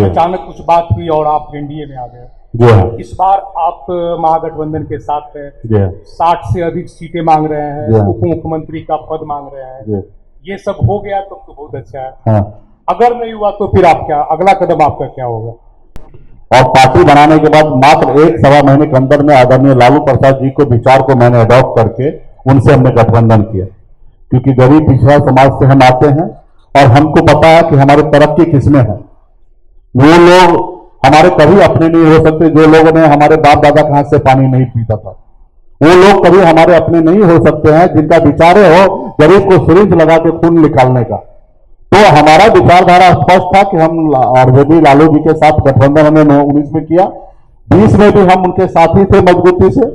अचानक कुछ बात हुई और आप एनडीए में आ गए। जी हाँ। इस बार आप महागठबंधन के साथ हैं। जी हाँ। 60 से अधिक सीटें मांग रहे हैं, जी हाँ। उप मुख्यमंत्री का पद मांग रहे हैं। जी। ये सब हो गया तब तो बहुत अच्छा है। हाँ। अगर नहीं हुआ तो फिर आप क्या, अगला कदम आपका क्या होगा? और पार्टी बनाने के बाद मात्र 1-1.25 महीने के अंदर में आदरणीय लालू प्रसाद जी को विचार को मैंने अडॉप्ट करके उनसे हमने गठबंधन किया, क्योंकि गरीब पिछड़ा समाज से हम आते हैं और हमको पता है कि हमारी तरक्की किसमें है। वो लोग हमारे कभी अपने नहीं हो सकते जो लोगों ने हमारे बाप दादा के हाथ से पानी नहीं पीता था। वो लोग कभी हमारे अपने नहीं हो सकते हैं जिनका विचारे हो गरीब को सिरिंज लगा के खून निकालने का। तो हमारा विचारधारा स्पष्ट था कि हम आरजेडी लालू जी के साथ गठबंधन हमने 19 में किया, 20 में भी हम उनके साथ ही थे मजबूती से।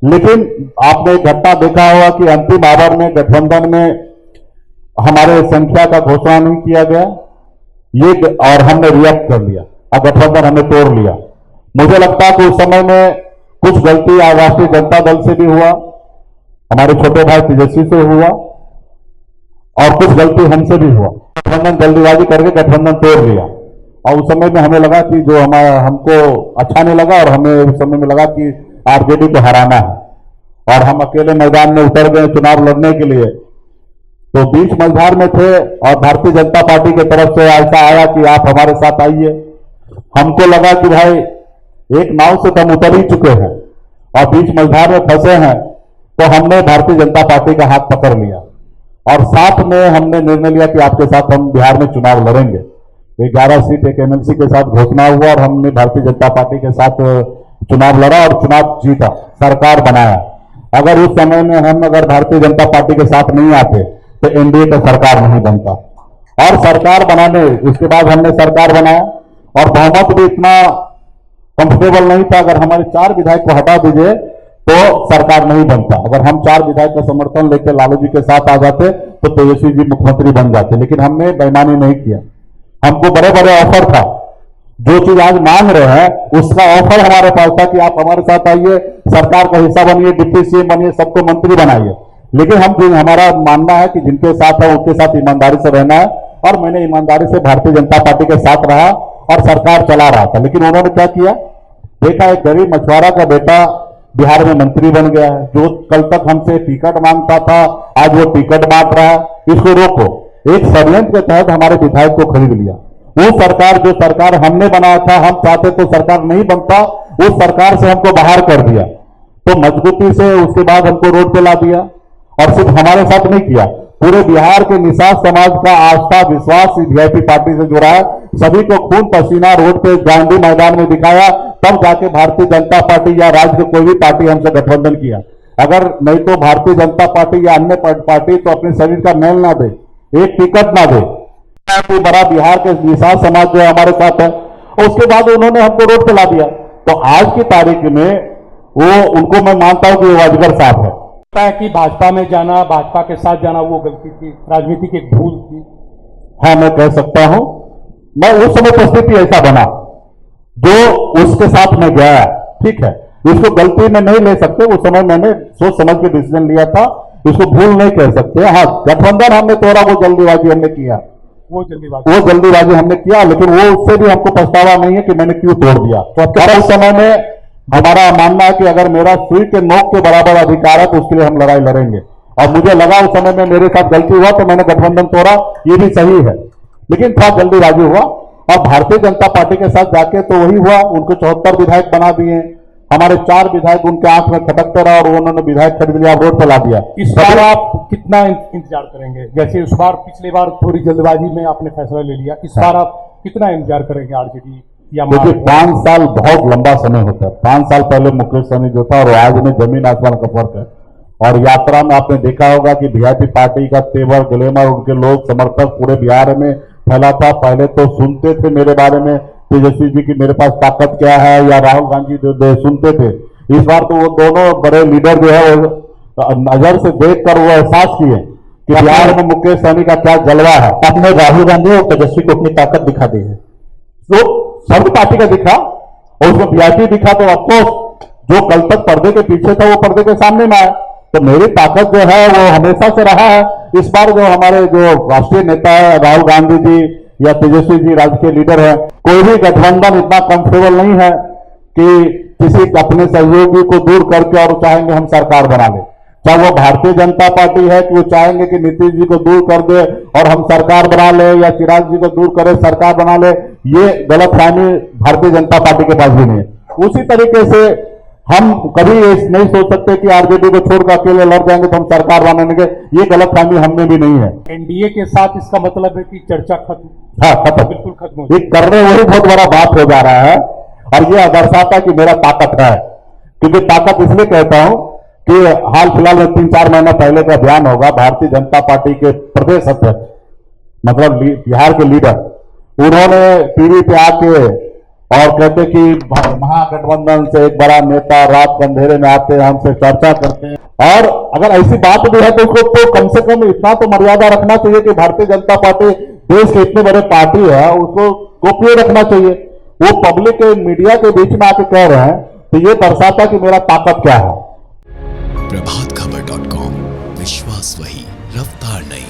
लेकिन आपने घटना देखा होगा कि अंतिम आवर में गठबंधन में हमारे संख्या का घोषणा नहीं किया गया, ये और हमने रिएक्ट कर लिया और गठबंधन हमने तोड़ लिया। मुझे लगता है कि उस समय में कुछ गलती राष्ट्रीय जनता दल से भी हुआ, हमारे छोटे भाई तेजस्वी से हुआ और कुछ गलती हमसे भी हुआ। गठबंधन जल्दीबाजी करके गठबंधन तोड़ लिया और उस समय में हमें लगा कि जो हमको अच्छा नहीं लगा और हमें उस समय में लगा कि आरजेडी को हराना है और हम अकेले मैदान में उतर गए चुनाव लड़ने के लिए। तो बीच मझधार में थे और भारतीय जनता पार्टी की तरफ से ऐसा आया कि आप हमारे साथ आइए। हमको लगा कि भाई एक नाव से तो हम उतर ही चुके हैं और बीच मझधार में फंसे हैं, तो हमने भारतीय जनता पार्टी का हाथ पकड़ लिया और साथ में हमने निर्णय लिया कि आपके साथ हम बिहार में चुनाव लड़ेंगे। 11 सीट एक एमएलसी के साथ घोषणा हुआ और हमने भारतीय जनता पार्टी के साथ चुनाव लड़ा और चुनाव जीता, सरकार बनाया। अगर उस समय में हम भारतीय जनता पार्टी के साथ नहीं आते तो एनडीए का सरकार नहीं बनता और सरकार बनाने उसके बाद हमने सरकार बनाया और बहुमत भी इतना कंफर्टेबल नहीं था। अगर हमारे 4 विधायक को हटा दीजिए तो सरकार नहीं बनता। अगर हम 4 विधायक का समर्थन लेकर लालू जी के साथ आ जाते तो तेजस्वी जी मुख्यमंत्री बन जाते, लेकिन हमने बेईमानी नहीं किया। हमको बड़े बड़े ऑफर था, जो चीज आज मांग रहे हैं उसका ऑफर हमारे पास था कि आप हमारे साथ आइए, सरकार का हिस्सा बनिए, डिप्टी सीएम बनिए, सबको मंत्री बनाइए। लेकिन हमारा मानना है कि जिनके साथ है उनके साथ ईमानदारी से रहना है और मैंने ईमानदारी से भारतीय जनता पार्टी के साथ रहा और सरकार चला रहा था। लेकिन उन्होंने क्या किया, देखा एक गरीब मछुआरा का बेटा बिहार में मंत्री बन गया है, जो कल तक हमसे टिकट मांगता था आज वो टिकट बांट रहा है, इसको रोको। एक षड्यंत्र के तहत हमारे विधायक को खरीद लिया। वो सरकार जो सरकार हमने बनाया था, हम चाहते तो सरकार नहीं बनता, उस सरकार से हमको बाहर कर दिया। तो मजबूती से उसके बाद हमको रोड पे ला दिया और सिर्फ हमारे साथ नहीं किया, पूरे बिहार के निषाद समाज का आस्था विश्वास वीआईपी पार्टी से जुड़ा है। सभी को खून पसीना रोड पे गांधी मैदान में दिखाया, तब जाके भारतीय जनता पार्टी या राज्य की कोई भी पार्टी हमसे गठबंधन किया। अगर नहीं तो भारतीय जनता पार्टी या अन्य पार्टी तो अपने शरीर का मेल ना दे, एक टिकट ना दे। कोई बड़ा बिहार के निषाद समाज जो हमारे साथ है, उसके बाद उन्होंने हमको रोड पे ला दिया। तो आज की तारीख में वो उनको मैं मानता हूं कि वो अजगर साहब है कि भाजपा में जाना, भाजपा के साथ जाना वो गलती थी, राजनीति की भूल थी। हाँ, मैं कह सकता हूं, मैं उस समय परिस्थिति ऐसा बना जो उसके साथ में गया, ठीक है, इसको गलती में नहीं ले सकते। उस समय मैंने सोच समझ के डिसीजन लिया था, इसको भूल नहीं कह सकते। हाँ, गठबंधन हमने तोड़ा, वो जल्दीबाजी हमने किया, वो जल्दीबाजी हमने किया, लेकिन वो उससे भी हमको पछतावा नहीं है कि मैंने क्यों तोड़ दिया। तो उस समय में हमारा मानना है कि अगर मेरा सुई के नोक के बराबर अधिकार है तो उसके लिए हम लड़ाई लड़ेंगे। और मुझे लगा उस समय में मेरे साथ गलती हुआ तो मैंने गठबंधन तोड़ा, ये भी सही है, लेकिन थोड़ा जल्दीबाजी हुआ। और भारतीय जनता पार्टी के साथ जाके तो वही हुआ, उनको 74 विधायक बना दिए, हमारे 4 विधायक उनके आंख में खटकते रहा और उन्होंने विधायक खरीद लिया, रोड पर ला दिया। इस बार आप कितना इंतजार करेंगे? जैसे इस बार पिछली बार थोड़ी जल्दबाजी में आपने फैसला ले लिया, इस बार आप कितना इंतजार करेंगे आरजेडी? देखिए 5 साल बहुत लंबा समय होता है। 5 साल पहले मुकेश सहनी जो था और आज में जमीन आसमान का फर्क है। और यात्रा में आपने देखा होगा कि वीआईपी पार्टी का तेवर ग्लैमर, उनके लोग समर्थक पूरे बिहार में फैला था। पहले तो सुनते थे मेरे बारे में तेजस्वी जी की मेरे पास ताकत क्या है, या राहुल गांधी सुनते थे। इस बार तो वो दोनों बड़े लीडर जो है वो नजर से देखकर वो एहसास किए कि बिहार में मुकेश सहनी का क्या जलवा है। आपने राहुल गांधी और तेजस्वी को अपनी ताकत दिखा दी है, तो सब पार्टी का दिखा और उसमें वीआईपी दिखा, तो ऑफकोर्स जो कल तक पर्दे के पीछे था वो पर्दे के सामने में आया। तो मेरी ताकत जो है वो हमेशा से रहा है। इस बार जो हमारे जो राष्ट्रीय नेता है राहुल गांधी जी या तेजस्वी जी राजकीय लीडर है, कोई भी गठबंधन इतना कंफर्टेबल नहीं है कि किसी अपने सहयोगी को दूर करके और चाहेंगे हम सरकार बना ले। चाहे वो भारतीय जनता पार्टी है कि वो चाहेंगे कि नीतीश जी को दूर कर दे और हम सरकार बना ले, या चिराग जी को दूर करे सरकार बना ले, ये गलतफहमी भारतीय जनता पार्टी के पास भी नहीं है। उसी तरीके से हम कभी ये नहीं सोच सकते कि आरजेडी को छोड़कर अकेले लड़ जाएंगे तो हम सरकार बनाएंगे, ये गलतफहमी हम में भी नहीं है। एनडीए के साथ इसका मतलब है कि चर्चा खत्म? हाँ, खत्म, बिल्कुल खत्म हो ये करने वही बहुत बड़ा बात हो जा रहा है। और ये दर्शाता है कि मेरा ताकत है, क्योंकि ताकत इसलिए कहता हूं कि हाल फिलहाल में 3-4 महीना पहले का बयान होगा, भारतीय जनता पार्टी के प्रदेश अध्यक्ष मतलब बिहार के लीडर, उन्होंने टीवी पे आके और कहते कि महागठबंधन से एक बड़ा नेता रात के अंधेरे में आते हैं, हमसे चर्चा करते हैं। और अगर ऐसी बात भी है तो उसको तो कम से कम इतना तो मर्यादा रखना चाहिए कि भारतीय जनता पार्टी देश के इतने बड़े पार्टी है, उसको गोपनीय रखना चाहिए। वो पब्लिक के मीडिया के बीच में आके कह रहे हैं, तो ये दर्शाता कि मेरा ताकत क्या है। प्रभातखबर.com, विश्वास वही, रफ्तार नहीं।